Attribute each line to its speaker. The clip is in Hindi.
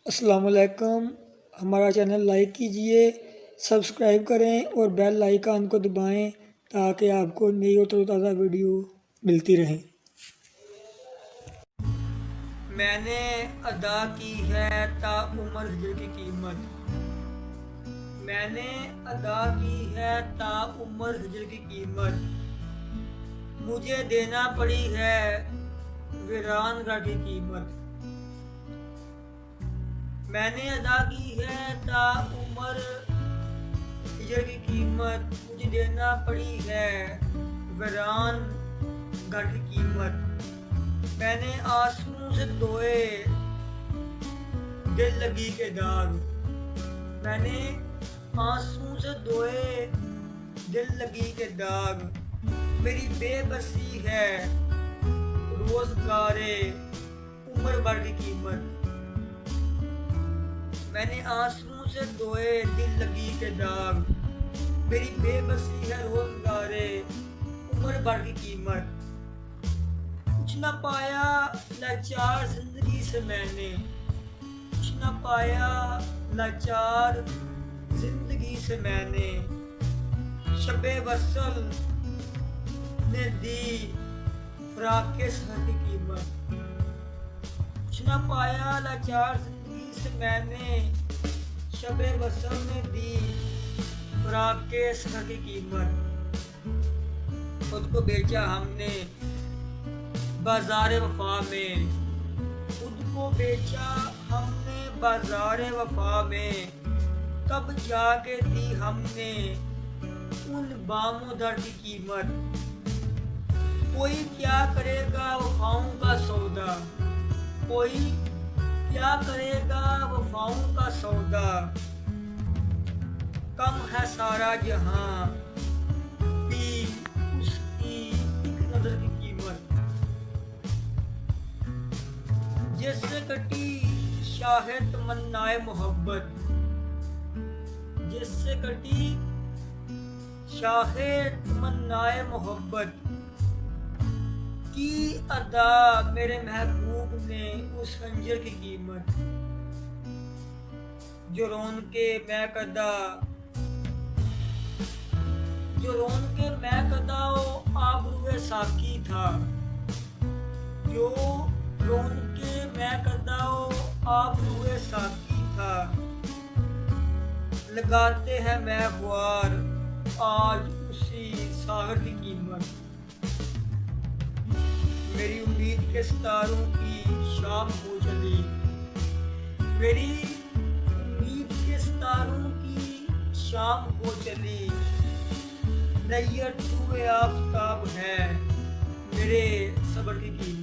Speaker 1: अस्सलाम वालेकुम। हमारा चैनल लाइक कीजिए, सब्सक्राइब करें और बेल आइकन को दबाएं ताकि आपको नई और तरोताज़ा वीडियो मिलती रहें। मैंने अदा की है ताउम्र हिजर की कीमत। मैंने अदा की है ताउम्र हिजर की कीमत। मुझे देना पड़ी है वीरानगढ़ की कीमत। मैंने अदा की है ताउम्र हिजर की कीमत। मुझे देना पड़ी है वीरानगढ़ की कीमत। मैंने आंसुओं से धोए दिल लगी के दाग। मैंने आंसुओं से धोए दिल लगी के दाग। मेरी बेबसी है रोजगारे उम्र भर की कीमत। मैंने आंसुओं से धोए दिल लगी के दाग। मेरी बेबसी है रोजगारे उम्र भर की कीमत। कुछ न पाया लाचार जिंदगी से मैंने। कुछ न पाया लाचार जिंदगी से मैंने। शबे वसल ने दी फराक के सर की कीमत। कुछ न पाया लाचार जिंदगी से मैंने। शबे वसल ने दी फराक के सर की कीमत। खुद को बेचा हमने बाजार वफा में। खुद को बेचा हमने बाजार वफा में। तब जाके दी हमने उन बामों दर की कीमत। कोई क्या करेगा वफाओं का सौदा। कोई क्या करेगा वफाओं का सौदा। कम है सारा जहां भी उसकी एक नजर की कीमत। जिससे कटी शाहे तमन्नाए मोहब्बत। जिससे कटी शाहे तमन्नाए मोहब्बत की अदा मेरे महबूब ने उस खंजर की कीमत। जो रोन के मैं कदा आबरूए साकी था। जो रोन के मैं कदा आबरूए साकी था। लगाते हैं मैं गुआर आज उसी सागर की कीमत। मेरी उम्मीद के सितारों की शाम हो चली। मेरी उम्मीद के सितारों की शाम हो चली। नैयत हुए आफताब है मेरे सब्र की कीमत।